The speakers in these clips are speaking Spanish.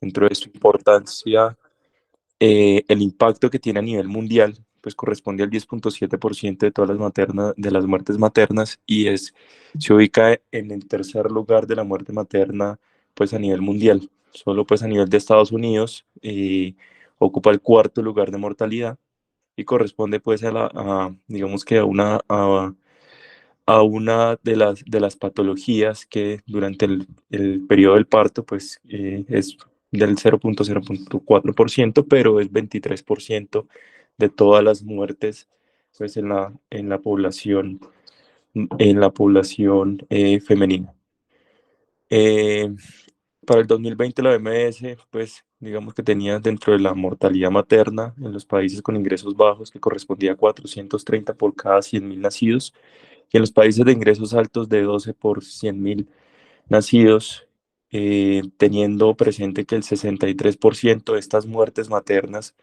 Dentro de su importancia, el impacto que tiene a nivel mundial, pues corresponde al 10.7% de todas de las muertes maternas se ubica en el tercer lugar de la muerte materna, pues a nivel mundial. Solo pues a nivel de Estados Unidos ocupa el cuarto lugar de mortalidad y corresponde pues digamos que a una de las patologías que durante el periodo del parto pues es del 0.4%, pero es 23% de todas las muertes pues en la población femenina. Eh, para el 2020 la OMS, pues digamos que tenía dentro de la mortalidad materna en los países con ingresos bajos, que correspondía a 430 por cada 100.000 nacidos, y en los países de ingresos altos de 12 por 100.000 nacidos, teniendo presente que el 63% de estas muertes maternas,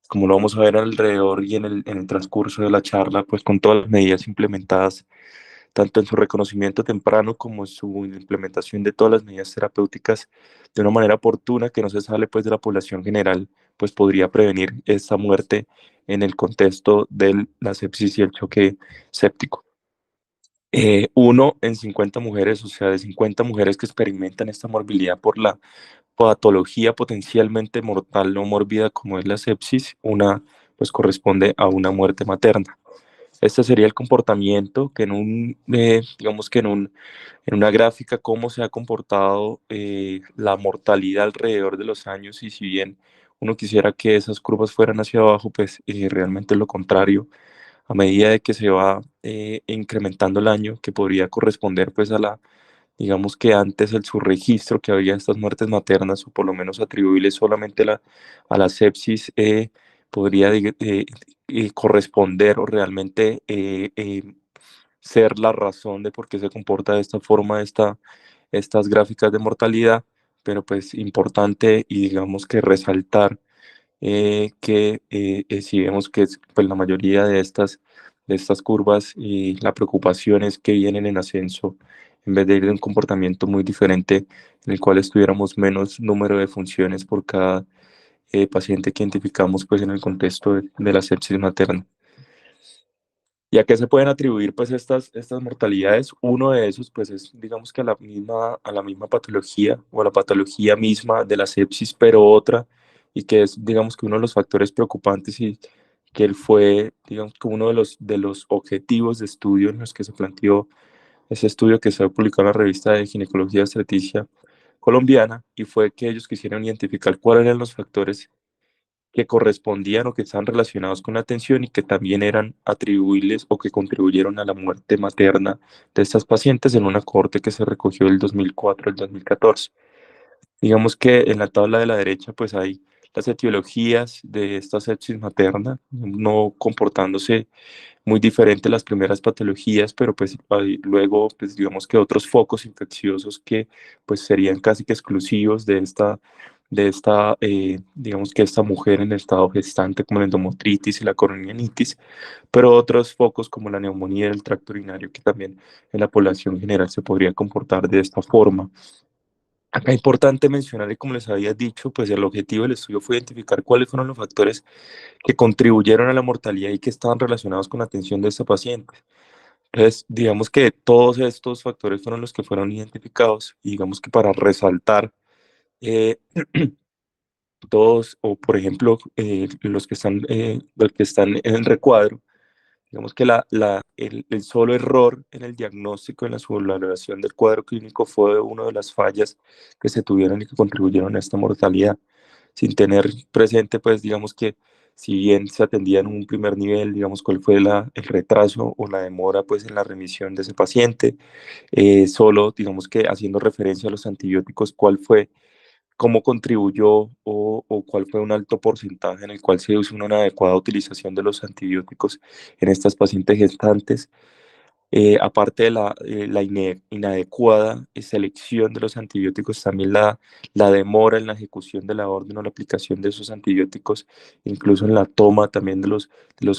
como lo vamos a ver alrededor y en el transcurso de la charla, pues con todas las medidas implementadas tanto en su reconocimiento temprano como en su implementación de todas las medidas terapéuticas de una manera oportuna que no se sale pues de la población general, pues podría prevenir esta muerte en el contexto de la sepsis y el choque séptico. Uno en 50 mujeres, o sea, de 50 mujeres que experimentan esta morbilidad por la patología potencialmente mortal no mórbida como es la sepsis, una pues corresponde a una muerte materna. Este sería el comportamiento que digamos que en una gráfica, cómo se ha comportado la mortalidad alrededor de los años, y si bien uno quisiera que esas curvas fueran hacia abajo, pues realmente es lo contrario. A medida de que se va incrementando el año, que podría corresponder pues digamos que antes el subregistro que había de estas muertes maternas, o por lo menos atribuibles solamente a la sepsis, podría corresponder o realmente ser la razón de por qué se comporta de esta forma estas gráficas de mortalidad, pero pues importante y digamos que resaltar si vemos que pues, la mayoría de estas curvas y la preocupación es que vienen en ascenso en vez de ir de un comportamiento muy diferente en el cual estuviéramos menos número de funciones por cada paciente que identificamos pues en el contexto de la sepsis materna. ¿Y a qué se pueden atribuir pues estas mortalidades? Uno de esos pues es digamos que a la misma patología o a la patología misma de la sepsis, pero otra, y que es digamos que uno de los factores preocupantes y que él fue digamos que uno de los objetivos de estudio en los que se planteó ese estudio que se ha publicado en la revista de Ginecología Obstetricia colombiana, y fue que ellos quisieron identificar cuáles eran los factores que correspondían o que estaban relacionados con la atención y que también eran atribuibles o que contribuyeron a la muerte materna de estas pacientes en una cohorte que se recogió del 2004 al 2014. Digamos que en la tabla de la derecha pues hay las etiologías de esta sepsis materna, no comportándose muy diferente a las primeras patologías, pero pues hay luego pues digamos que otros focos infecciosos que pues serían casi que exclusivos digamos que esta mujer en estado gestante, como la endometritis y la coronianitis, pero otros focos como la neumonía del tracto urinario que también en la población general se podría comportar de esta forma. Acá es importante mencionar, y como les había dicho, pues el objetivo del estudio fue identificar cuáles fueron los factores que contribuyeron a la mortalidad y que estaban relacionados con la atención de esta paciente. Entonces, digamos que todos estos factores fueron los que fueron identificados, y digamos que para resaltar eh, todos, o por ejemplo, los que están en el recuadro, digamos que el solo error en el diagnóstico, en la subvaloración del cuadro clínico, fue una de las fallas que se tuvieron y que contribuyeron a esta mortalidad, sin tener presente, pues, digamos que si bien se atendía en un primer nivel, digamos, cuál fue el retraso o la demora, pues, en la remisión de ese paciente, solo, digamos que haciendo referencia a los antibióticos, cuál fue, cómo contribuyó o cuál fue un alto porcentaje en el cual se hizo una adecuada utilización de los antibióticos en estas pacientes gestantes, aparte de inadecuada selección de los antibióticos, también la demora en la ejecución de la orden o la aplicación de esos antibióticos, incluso en la toma también de los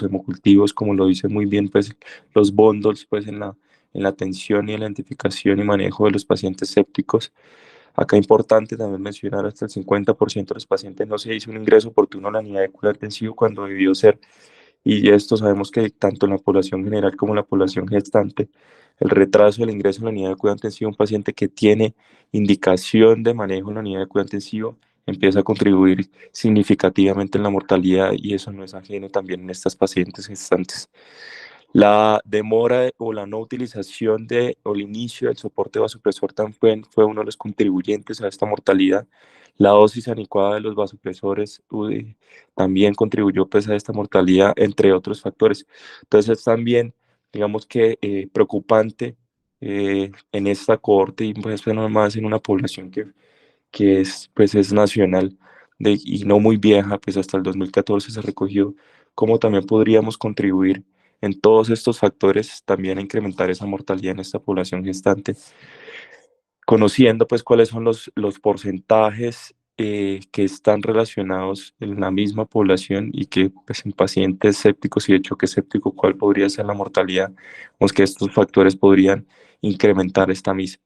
hemocultivos, como lo dice muy bien pues, los bundles pues, en la atención y en la identificación y manejo de los pacientes sépticos. Acá importante también mencionar, hasta el 50% de los pacientes no se hizo un ingreso oportuno a la unidad de cuidado intensivo cuando debió ser, y esto sabemos que tanto en la población general como en la población gestante, el retraso del ingreso a la unidad de cuidado intensivo, un paciente que tiene indicación de manejo en la unidad de cuidado intensivo, empieza a contribuir significativamente en la mortalidad, y eso no es ajeno también en estas pacientes gestantes. La demora o la no utilización o el inicio del soporte vasopresor también fue uno de los contribuyentes a esta mortalidad. La dosis adecuada de los vasopresores también contribuyó pues, a esta mortalidad, entre otros factores. Entonces es también, digamos que preocupante en esta cohorte, y pues no más en una población que es, pues, es nacional y no muy vieja, pues hasta el 2014 se recogió, cómo también podríamos contribuir en todos estos factores también a incrementar esa mortalidad en esta población gestante, conociendo pues cuáles son los porcentajes que están relacionados en la misma población, y que pues, en pacientes sépticos y de choque séptico, cuál podría ser la mortalidad, o que estos factores podrían incrementar esta misma.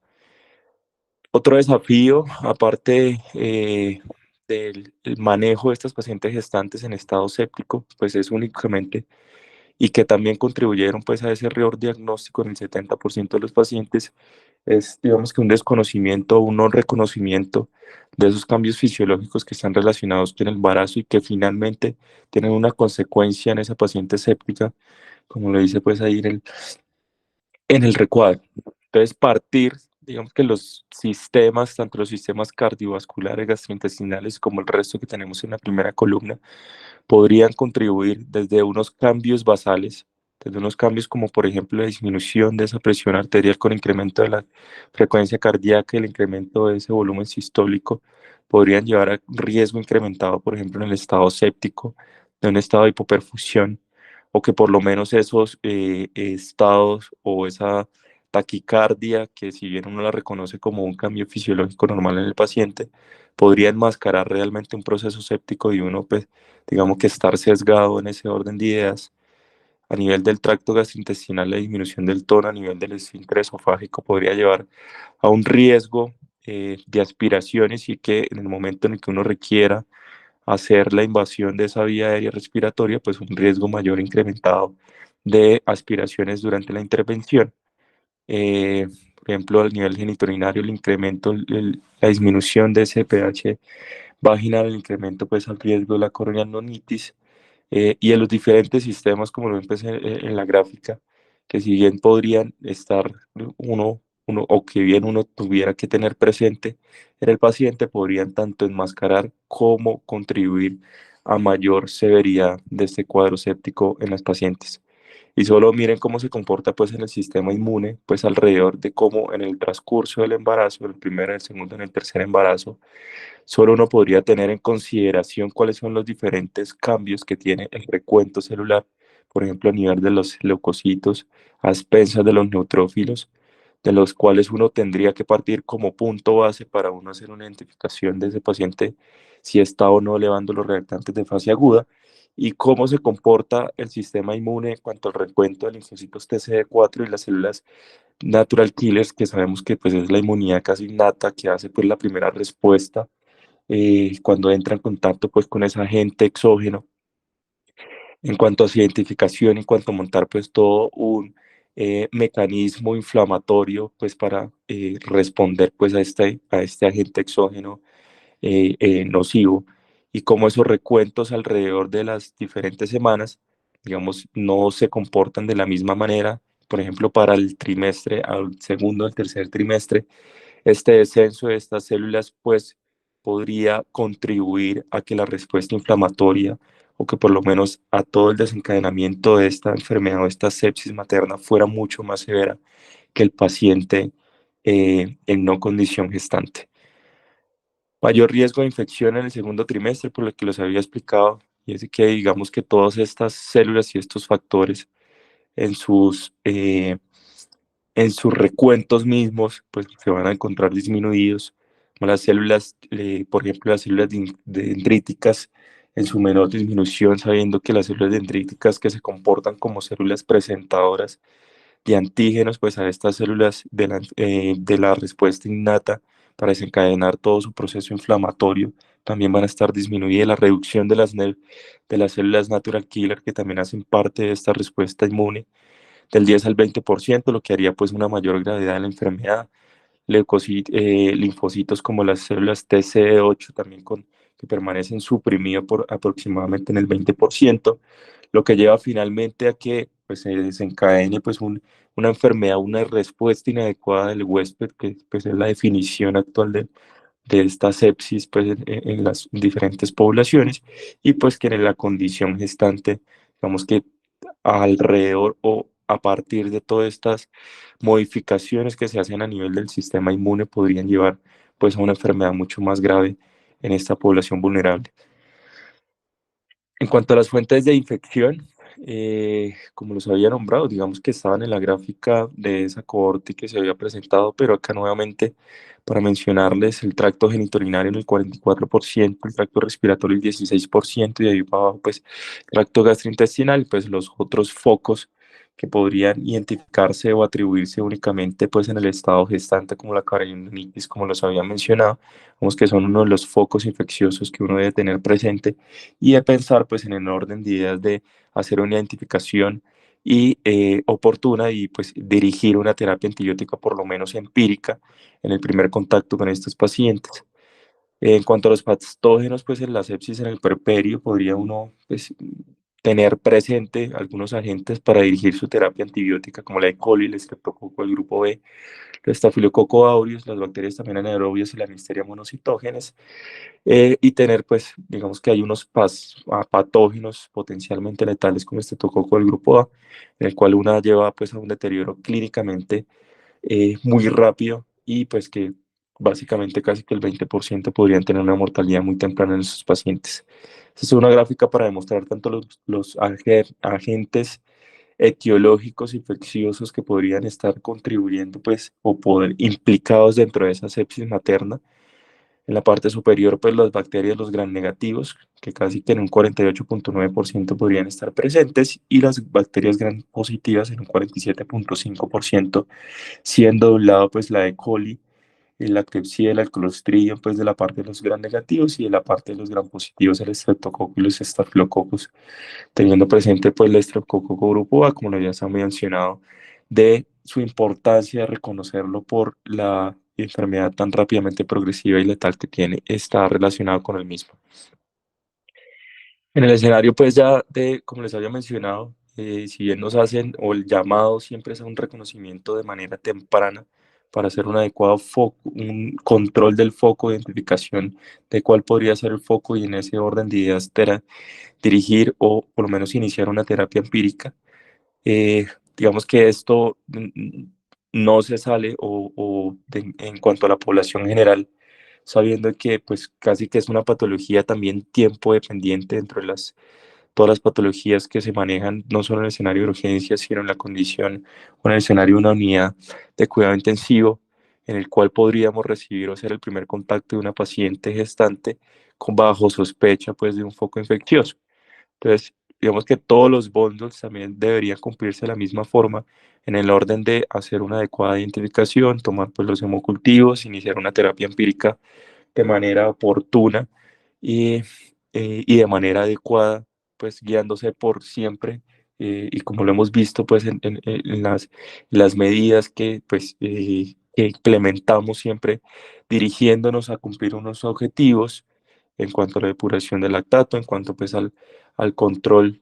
Otro desafío, aparte del el manejo de estas pacientes gestantes en estado séptico, pues es únicamente, y que también contribuyeron pues a ese error diagnóstico en el 70% de los pacientes, es digamos que un desconocimiento, un no reconocimiento de esos cambios fisiológicos que están relacionados con el embarazo, y que finalmente tienen una consecuencia en esa paciente séptica, como lo dice pues ahí en el recuadro. Entonces, partir, digamos que los sistemas, tanto los sistemas cardiovasculares, gastrointestinales, como el resto que tenemos en la primera columna, podrían contribuir desde unos cambios basales, desde unos cambios como por ejemplo la disminución de esa presión arterial con incremento de la frecuencia cardíaca y el incremento de ese volumen sistólico, podrían llevar a riesgo incrementado, por ejemplo, en el estado séptico, de un estado de hipoperfusión, o que por lo menos esos estados o esa taquicardia, que si bien uno la reconoce como un cambio fisiológico normal en el paciente, podría enmascarar realmente un proceso séptico, y uno pues digamos que estar sesgado en ese orden de ideas. A nivel del tracto gastrointestinal, la disminución del tono a nivel del esfínter esofágico podría llevar a un riesgo de aspiraciones, y que en el momento en el que uno requiera hacer la invasión de esa vía aérea respiratoria, pues un riesgo mayor incrementado de aspiraciones durante la intervención. Por ejemplo, al nivel genitourinario, el incremento, la disminución de ese pH vaginal, el incremento pues al riesgo de la cornealonitis, y en los diferentes sistemas, como lo empecé en la gráfica, que si bien podrían estar o que bien uno tuviera que tener presente en el paciente, podrían tanto enmascarar como contribuir a mayor severidad de este cuadro séptico en las pacientes. Y solo miren cómo se comporta pues en el sistema inmune, pues alrededor de cómo en el transcurso del embarazo, el primero, el segundo, en el tercer embarazo, solo uno podría tener en consideración cuáles son los diferentes cambios que tiene el recuento celular, por ejemplo, a nivel de los leucocitos, a expensas de los neutrófilos, de los cuales uno tendría que partir como punto base para uno hacer una identificación de ese paciente, si está o no elevando los reactantes de fase aguda, y cómo se comporta el sistema inmune en cuanto al recuento de linfocitos TCD4 y las células natural killers, que sabemos que pues, es la inmunidad casi innata que hace pues, la primera respuesta cuando entra en contacto pues, con ese agente exógeno, en cuanto a su identificación, en cuanto a montar pues, todo un mecanismo inflamatorio pues, para responder pues, a este agente exógeno nocivo, y cómo esos recuentos alrededor de las diferentes semanas, digamos, no se comportan de la misma manera. Por ejemplo, para el trimestre, al segundo, al tercer trimestre, este descenso de estas células pues podría contribuir a que la respuesta inflamatoria, o que por lo menos a todo el desencadenamiento de esta enfermedad o esta sepsis materna, fuera mucho más severa que el paciente en no condición gestante. Mayor riesgo de infección en el segundo trimestre, por lo que los había explicado, y es que digamos que todas estas células y estos factores en en sus recuentos mismos, pues se van a encontrar disminuidos. Las células, por ejemplo, las células dendríticas en su menor disminución, sabiendo que las células dendríticas que se comportan como células presentadoras de antígenos, pues a estas células de la respuesta innata, para desencadenar todo su proceso inflamatorio. También van a estar disminuida la reducción de las células natural killer, que también hacen parte de esta respuesta inmune, del 10 al 20%, lo que haría pues una mayor gravedad de la enfermedad. Linfocitos como las células TCD8 también que permanecen suprimidos por aproximadamente en el 20%, lo que lleva finalmente a que pues, se desencadene pues, una enfermedad, una respuesta inadecuada del huésped, que pues, es la definición actual de esta sepsis pues, en las diferentes poblaciones, y pues que en la condición gestante, digamos que alrededor o a partir de todas estas modificaciones que se hacen a nivel del sistema inmune podrían llevar pues a una enfermedad mucho más grave en esta población vulnerable. En cuanto a las fuentes de infección, como los había nombrado, digamos que estaban en la gráfica de esa cohorte que se había presentado, pero acá nuevamente para mencionarles el tracto genitourinario en el 44%, el tracto respiratorio el 16%, y ahí para abajo pues el tracto gastrointestinal, pues los otros focos que podrían identificarse o atribuirse únicamente pues en el estado gestante, como la carotiditis, como los había mencionado, vemos que son uno de los focos infecciosos que uno debe tener presente, y de pensar pues en el orden de ideas de hacer una identificación y oportuna, y pues dirigir una terapia antibiótica por lo menos empírica en el primer contacto con estos pacientes. En cuanto a los patógenos, pues en la sepsis en el puerperio podría uno pues, tener presente algunos agentes para dirigir su terapia antibiótica, como la E. coli, el estreptococo del grupo B, el estafilococo aureus, las bacterias también anaerobias y la listeria monocitógenes, y tener, pues, digamos que hay unos patógenos potencialmente letales como este tococo del grupo A, en el cual una lleva pues a un deterioro clínicamente muy rápido, y pues que básicamente casi que el 20% podrían tener una mortalidad muy temprana en esos pacientes. Esta es una gráfica para demostrar tanto los agentes etiológicos infecciosos que podrían estar contribuyendo pues o poder implicados dentro de esa sepsis materna. En la parte superior, pues las bacterias, los gram negativos, que casi que en un 48.9% podrían estar presentes, y las bacterias gram positivas en un 47.5%, siendo de un lado pues la E. coli, la Klebsiella, el Clostridium, pues de la parte de los gram negativos, y de la parte de los gram positivos el Streptococcus y los Staphylococcus, teniendo presente pues el Streptococcus grupo A, como lo ya se ha mencionado, de su importancia de reconocerlo por la enfermedad tan rápidamente progresiva y letal que tiene, está relacionado con el mismo. En el escenario, pues ya de, como les había mencionado, si bien nos hacen, o el llamado siempre es a un reconocimiento de manera temprana para hacer un adecuado foco, un control del foco, identificación de cuál podría ser el foco, y en ese orden de ideas dirigir o por lo menos iniciar una terapia empírica. Digamos que esto no se sale en cuanto a la población general, sabiendo que pues casi que es una patología también tiempo dependiente dentro de todas las patologías que se manejan, no solo en el escenario de urgencia, sino en la condición o en el escenario de una unidad de cuidado intensivo, en el cual podríamos recibir o ser el primer contacto de una paciente gestante con bajo sospecha pues de un foco infeccioso. Entonces, digamos que todos los bundles también deberían cumplirse de la misma forma, en el orden de hacer una adecuada identificación, tomar pues los hemocultivos, iniciar una terapia empírica de manera oportuna y, y de manera adecuada, pues guiándose por siempre, y como lo hemos visto pues en las medidas que implementamos siempre, dirigiéndonos a cumplir unos objetivos en cuanto a la depuración del lactato, en cuanto pues al control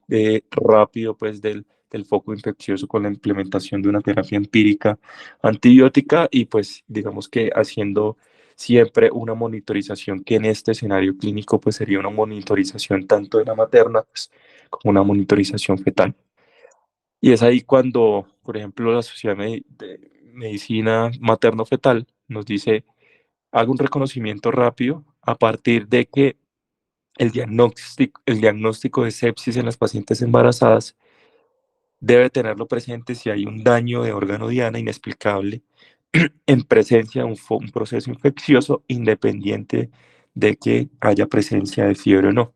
rápido pues del foco infeccioso con la implementación de una terapia empírica antibiótica, y pues digamos que haciendo siempre una monitorización, que en este escenario clínico pues sería una monitorización tanto de la materna pues, como una monitorización fetal. Y es ahí cuando, por ejemplo, la Sociedad de Medicina Materno-Fetal nos dice, haga un reconocimiento rápido a partir de que el diagnóstico de sepsis en las pacientes embarazadas debe tenerlo presente si hay un daño de órgano diana inexplicable en presencia de un proceso infeccioso, independiente de que haya presencia de fiebre o no.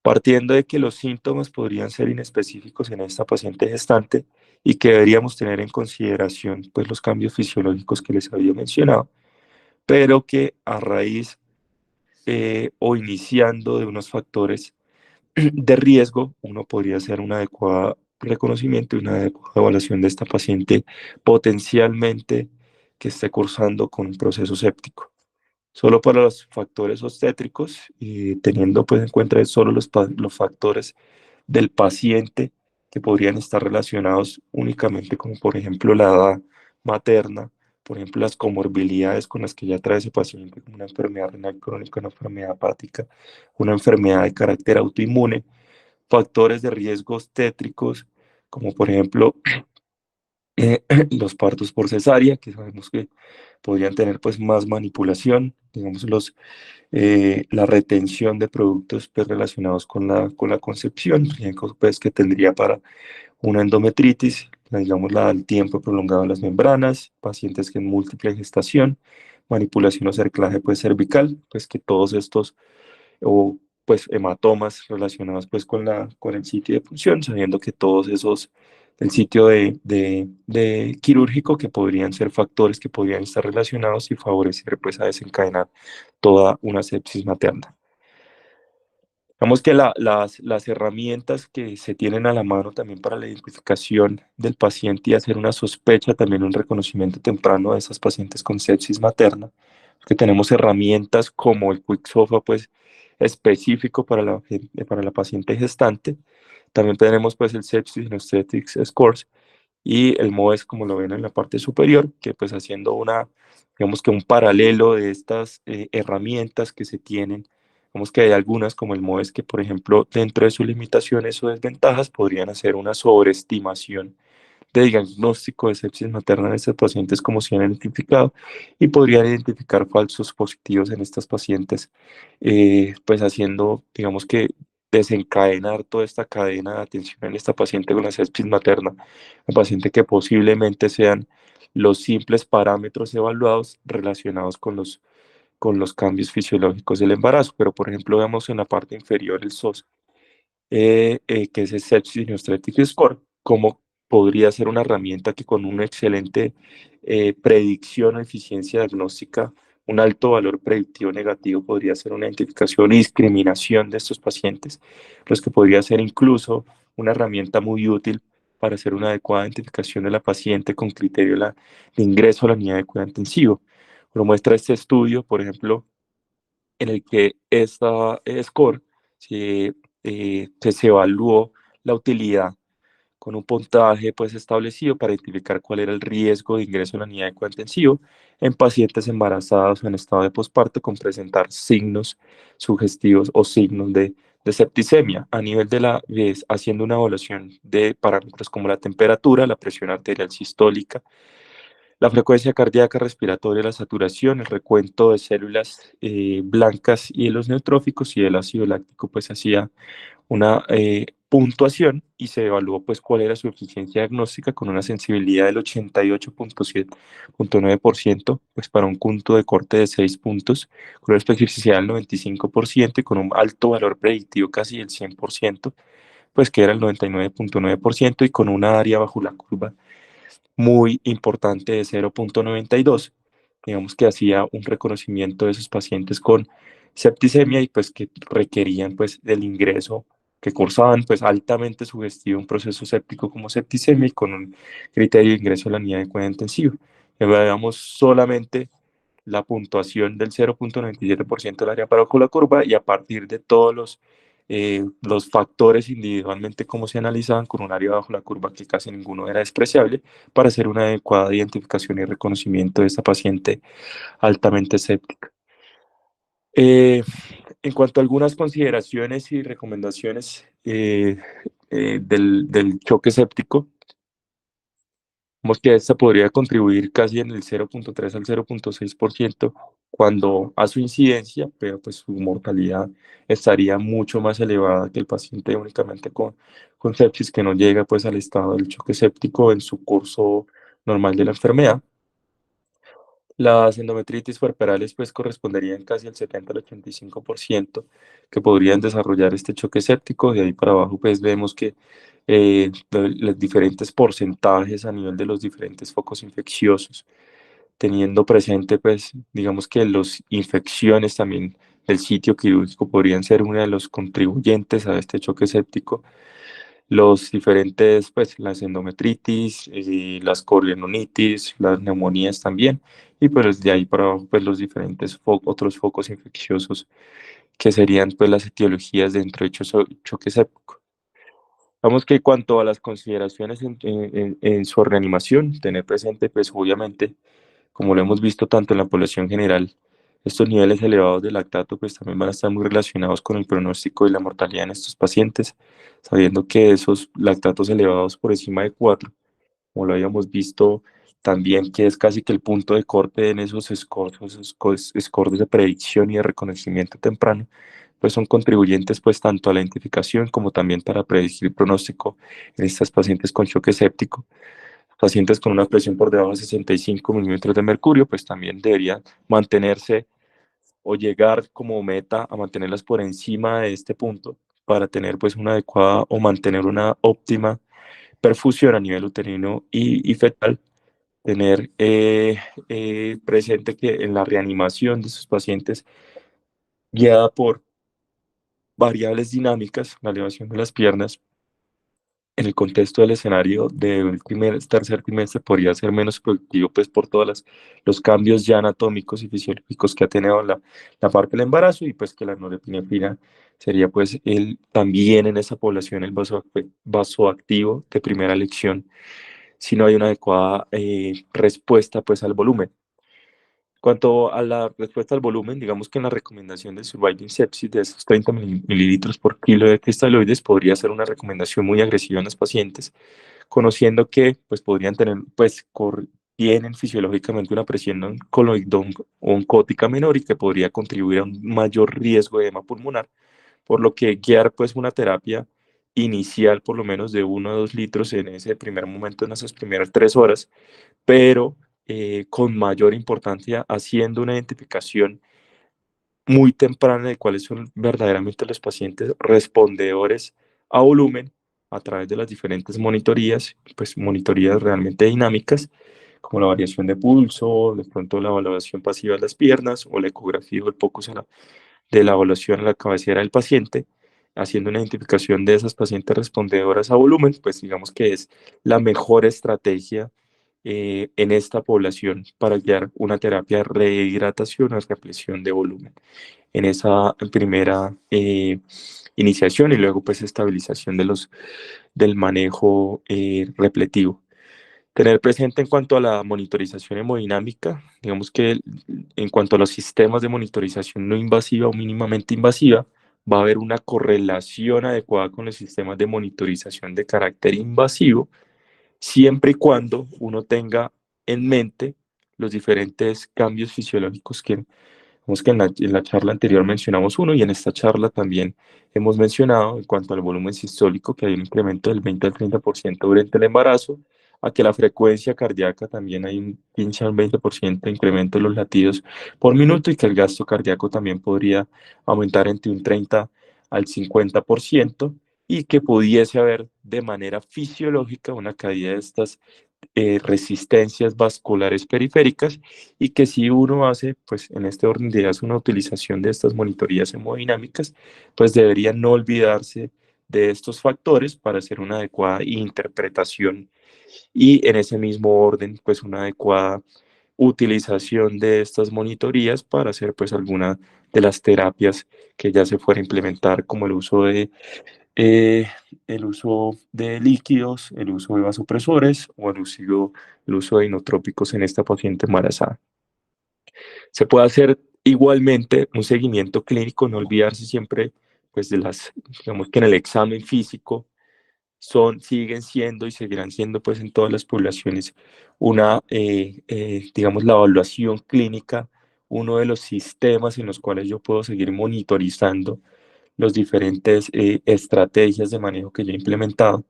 Partiendo de que los síntomas podrían ser inespecíficos en esta paciente gestante, y que deberíamos tener en consideración pues, los cambios fisiológicos que les había mencionado, pero que a raíz o iniciando de unos factores de riesgo, uno podría hacer un adecuado reconocimiento y una adecuada evaluación de esta paciente potencialmente que esté cursando con un proceso séptico. Solo para los factores obstétricos y teniendo pues en cuenta solo los factores del paciente que podrían estar relacionados únicamente como por ejemplo la edad materna, por ejemplo las comorbilidades con las que ya trae ese paciente, como una enfermedad renal crónica, una enfermedad hepática, una enfermedad de carácter autoinmune, factores de riesgo obstétricos, como por ejemplo eh, los partos por cesárea, que sabemos que podrían tener pues más manipulación, digamos la retención de productos pues, relacionados con la concepción, riesgo pues, que tendría para una endometritis, digamos el tiempo prolongado de las membranas, pacientes que en múltiple gestación, manipulación o cerclaje pues, cervical, pues que todos estos o pues hematomas relacionados pues con el sitio de punción, sabiendo que todos esos, el sitio de quirúrgico que podrían ser factores que podrían estar relacionados y favorecer pues a desencadenar toda una sepsis materna. Digamos que las herramientas que se tienen a la mano también para la identificación del paciente y hacer una sospecha, también un reconocimiento temprano de esas pacientes con sepsis materna, que tenemos herramientas como el QuickSOFA, pues específico para la paciente gestante. También tenemos pues el Sepsis Obstetrics Scores y el MOES, como lo ven en la parte superior, que pues haciendo digamos que un paralelo de estas herramientas que se tienen. Vemos que hay algunas como el MOES que, por ejemplo, dentro de sus limitaciones o desventajas podrían hacer una sobreestimación de diagnóstico de sepsis materna en estos pacientes como se han identificado y podrían identificar falsos positivos en estas pacientes, pues haciendo, digamos que desencadenar toda esta cadena de atención en esta paciente con la sepsis materna, un paciente que posiblemente sean los simples parámetros evaluados relacionados con los cambios fisiológicos del embarazo, pero por ejemplo vemos en la parte inferior el SOS, que es el Sepsis Neostratic Score, como podría ser una herramienta que con una excelente predicción o eficiencia diagnóstica, un alto valor predictivo negativo podría ser una identificación y discriminación de estos pacientes, los que podría ser incluso una herramienta muy útil para hacer una adecuada identificación de la paciente con criterio de ingreso a la unidad de cuidado intensivo. Lo muestra este estudio, por ejemplo, en el que esta score se evaluó la utilidad con un puntaje pues establecido para identificar cuál era el riesgo de ingreso en la unidad de cuidado intensivo en pacientes embarazadas o en estado de posparto con presentar signos sugestivos o signos de septicemia a nivel haciendo una evaluación de parámetros como la temperatura, la presión arterial sistólica, la frecuencia cardíaca, respiratoria, la saturación, el recuento de células blancas y de los neutróficos y el ácido láctico, pues hacía una puntuación y se evaluó pues cuál era su eficiencia diagnóstica con una sensibilidad del 88.9%, pues para un punto de corte de 6 puntos, con una especificidad del 95% y con un alto valor predictivo casi del 100%, pues que era el 99.9% y con una área bajo la curva muy importante de 0.92, digamos que hacía un reconocimiento de esos pacientes con septicemia y pues que requerían pues del ingreso, que cursaban pues altamente sugestivo un proceso séptico como septicemia y con un criterio de ingreso a la unidad de cuidado intensivo. Veamos solamente la puntuación del 0.97% del área bajo la curva y a partir de todos los factores individualmente como se analizaban con un área bajo la curva que casi ninguno era despreciable para hacer una adecuada identificación y reconocimiento de esta paciente altamente séptica. En cuanto a algunas consideraciones y recomendaciones del choque séptico, vemos que esta podría contribuir casi en el 0.3 al 0.6% cuando a su incidencia, pero pues su mortalidad estaría mucho más elevada que el paciente únicamente con sepsis que no llega pues al estado del choque séptico en su curso normal de la enfermedad. Las endometritis puerperales pues corresponderían casi al 70 al 85% que podrían desarrollar este choque séptico. De ahí para abajo pues vemos que los diferentes porcentajes a nivel de los diferentes focos infecciosos teniendo presente, pues, digamos que las infecciones también del sitio quirúrgico podrían ser uno de los contribuyentes a este choque séptico. Los diferentes, pues, las endometritis, las corionitis, las neumonías también, y pues de ahí para abajo, pues, los diferentes otros focos infecciosos que serían, pues, las etiologías dentro de choque séptico. Vamos que cuanto a las consideraciones en su reanimación, tener presente, pues, obviamente, como lo hemos visto tanto en la población general, estos niveles elevados de lactato pues también van a estar muy relacionados con el pronóstico y la mortalidad en estos pacientes, sabiendo que esos lactatos elevados por encima de 4, como lo habíamos visto también, que es casi que el punto de corte en esos scores de predicción y de reconocimiento temprano, pues son contribuyentes pues tanto a la identificación como también para predecir pronóstico en estas pacientes con choque séptico. Pacientes con una presión por debajo de 65 milímetros de mercurio, pues también deberían mantenerse o llegar como meta a mantenerlas por encima de este punto para tener pues una adecuada o mantener una óptima perfusión a nivel uterino y fetal. Tener presente que en la reanimación de sus pacientes, guiada por variables dinámicas, la elevación de las piernas, en el contexto del escenario del tercer trimestre podría ser menos productivo, pues por todos los cambios ya anatómicos y fisiológicos que ha tenido la parte del embarazo y pues que la norepinefrina sería pues también en esa población el vasoactivo de primera elección si no hay una adecuada respuesta pues al volumen. Cuanto a la respuesta al volumen, digamos que en la recomendación del Surviving Sepsis de esos 30 mililitros por kilo de cristaloides podría ser una recomendación muy agresiva en los pacientes, conociendo que pues podrían tener, pues tienen fisiológicamente una presión oncótica menor y que podría contribuir a un mayor riesgo de edema pulmonar, por lo que guiar pues una terapia inicial por lo menos de 1 a 2 litros en ese primer momento, en esas primeras 3 horas, pero con mayor importancia haciendo una identificación muy temprana de cuáles son verdaderamente los pacientes respondedores a volumen a través de las diferentes monitorías, pues monitorías realmente dinámicas, como la variación de pulso, de pronto la evaluación pasiva de las piernas o la ecografía o el POCUS de la evaluación a la cabecera del paciente, haciendo una identificación de esas pacientes respondedoras a volumen, pues digamos que es la mejor estrategia en esta población para guiar una terapia de rehidratación o represión de volumen en esa primera iniciación y luego pues estabilización del manejo repletivo. Tener presente en cuanto a la monitorización hemodinámica, digamos que en cuanto a los sistemas de monitorización no invasiva o mínimamente invasiva, va a haber una correlación adecuada con los sistemas de monitorización de carácter invasivo, siempre y cuando uno tenga en mente los diferentes cambios fisiológicos que vemos que en la charla anterior mencionamos uno y en esta charla también hemos mencionado en cuanto al volumen sistólico que hay un incremento del 20 al 30% durante el embarazo, a que la frecuencia cardíaca también hay un 15 al 20% de incremento de los latidos por minuto y que el gasto cardíaco también podría aumentar entre un 30 al 50% y que pudiese haber de manera fisiológica una caída de estas resistencias vasculares periféricas y que si uno hace, pues en este orden de ideas, una utilización de estas monitorías hemodinámicas, pues debería no olvidarse de estos factores para hacer una adecuada interpretación y en ese mismo orden, pues una adecuada utilización de estas monitorías para hacer pues alguna de las terapias que ya se fuera a implementar, como eh, el uso de líquidos, el uso de vasopresores o el uso de inotrópicos en esta paciente embarazada. Se puede hacer igualmente un seguimiento clínico, no olvidarse siempre pues digamos que en el examen físico siguen siendo y seguirán siendo pues en todas las poblaciones digamos, la evaluación clínica, uno de los sistemas en los cuales yo puedo seguir monitorizando las diferentes estrategias de manejo que yo he implementado,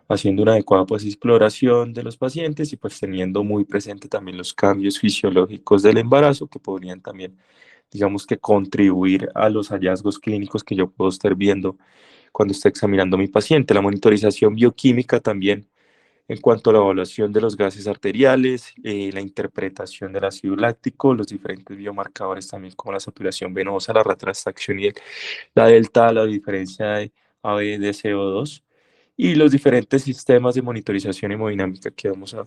haciendo una adecuada pues exploración de los pacientes y pues teniendo muy presente también los cambios fisiológicos del embarazo que podrían también, digamos que contribuir a los hallazgos clínicos que yo puedo estar viendo cuando esté examinando a mi paciente. La monitorización bioquímica también en cuanto a la evaluación de los gases arteriales, la interpretación del ácido láctico, los diferentes biomarcadores también como la saturación venosa, la retractación y la delta, la diferencia de AB de CO2 y los diferentes sistemas de monitorización hemodinámica que vamos a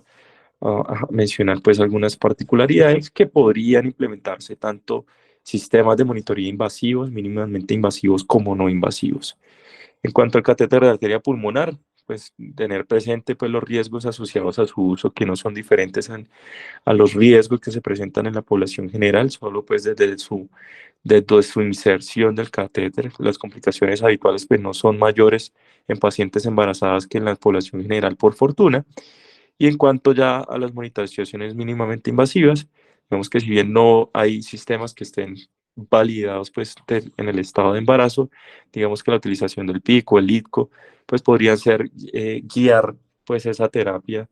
mencionar pues algunas particularidades que podrían implementarse tanto sistemas de monitoreo invasivos, mínimamente invasivos como no invasivos. En cuanto al catéter de arteria pulmonar, pues tener presente pues los riesgos asociados a su uso que no son diferentes a los riesgos que se presentan en la población general, solo pues desde su inserción del catéter, las complicaciones habituales pues no son mayores en pacientes embarazadas que en la población general por fortuna. Y en cuanto ya a las monitorizaciones mínimamente invasivas, vemos que si bien no hay sistemas que estén validados pues, en el estado de embarazo, digamos que la utilización del PICO, el LITCO, pues podrían ser guiar pues esa terapia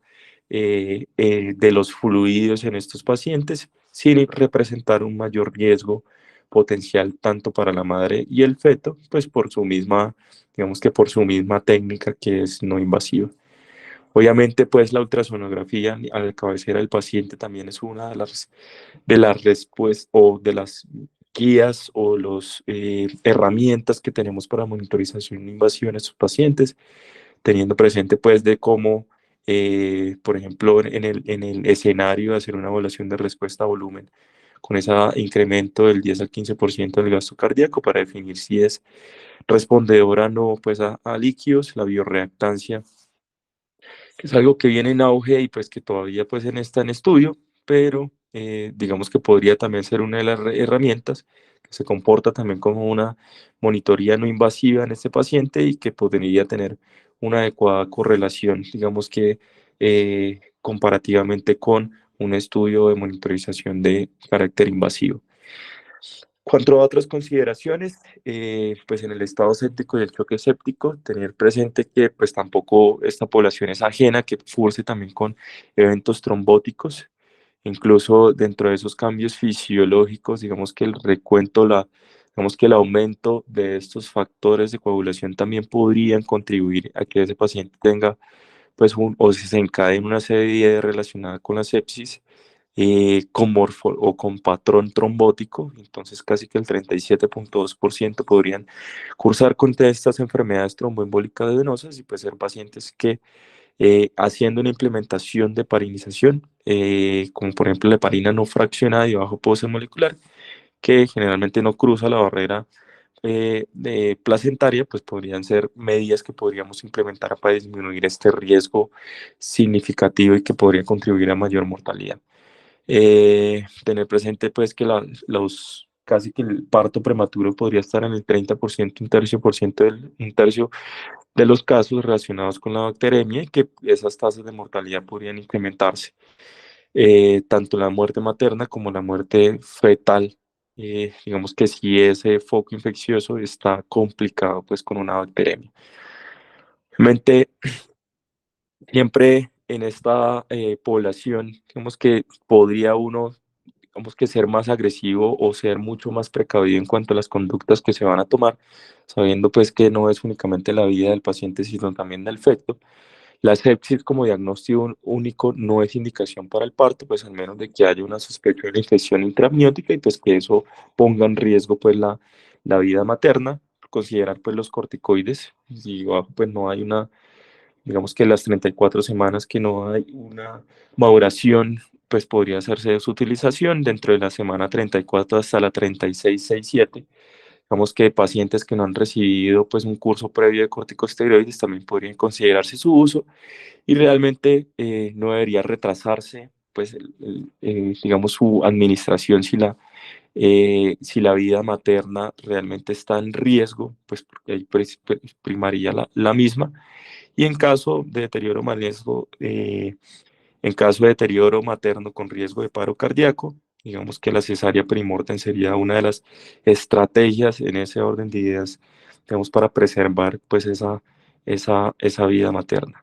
de los fluidos en estos pacientes sin representar un mayor riesgo potencial tanto para la madre y el feto, pues por su misma, digamos que por su misma técnica que es no invasiva. Obviamente, pues la ultrasonografía a la cabecera del paciente también es una de las respuestas o de las guías o las herramientas que tenemos para monitorización invasiva en estos pacientes, teniendo presente pues de cómo, por ejemplo, en el escenario de hacer una evaluación de respuesta a volumen con ese incremento del 10 al 15% del gasto cardíaco para definir si es respondedora o no pues a líquidos, la bioreactancia que es algo que viene en auge y pues que todavía pues está en estudio, pero digamos que podría también ser una de las herramientas que se comporta también como una monitoría no invasiva en este paciente y que podría tener una adecuada correlación, digamos que comparativamente con un estudio de monitorización de carácter invasivo. Cuanto a otras consideraciones, pues en el estado séptico y el choque séptico, tener presente que pues tampoco esta población es ajena, que curse también con eventos trombóticos, incluso dentro de esos cambios fisiológicos, digamos que el recuento, digamos que el aumento de estos factores de coagulación también podrían contribuir a que ese paciente tenga pues o si se encadena una serie relacionada con la sepsis con morfo o con patrón trombótico, entonces casi que el 37.2% podrían cursar con estas enfermedades tromboembólicas venosas y pues ser pacientes que haciendo una implementación de parinización, como por ejemplo la heparina no fraccionada y bajo pose molecular, que generalmente no cruza la barrera de placentaria, pues podrían ser medidas que podríamos implementar para disminuir este riesgo significativo y que podría contribuir a mayor mortalidad. Tener presente pues que casi que el parto prematuro podría estar en el 30%, un tercio de los casos relacionados con la bacteremia y que esas tasas de mortalidad podrían incrementarse, tanto la muerte materna como la muerte fetal. Digamos que si ese foco infeccioso está complicado pues con una bacteremia. Realmente siempre en esta población, digamos que podría uno digamos que ser más agresivo o ser mucho más precavido en cuanto a las conductas que se van a tomar, sabiendo pues que no es únicamente la vida del paciente, sino también del feto. La sepsis como diagnóstico único no es indicación para el parto, pues al menos de que haya una sospecha de una infección intraamniótica y pues que eso ponga en riesgo pues la vida materna, considerar pues los corticoides, si pues no hay una digamos que las 34 semanas que no hay una maduración, pues podría hacerse su utilización dentro de la semana 34 hasta la 36, 6, 7. Digamos que pacientes que no han recibido pues un curso previo de corticosteroides también podrían considerarse su uso y realmente no debería retrasarse pues digamos su administración si la vida materna realmente está en riesgo, pues porque ahí primaría la misma y en caso de deterioro materno con riesgo de paro cardíaco, digamos que la cesárea perimortem sería una de las estrategias en ese orden de ideas, digamos, para preservar pues esa vida materna.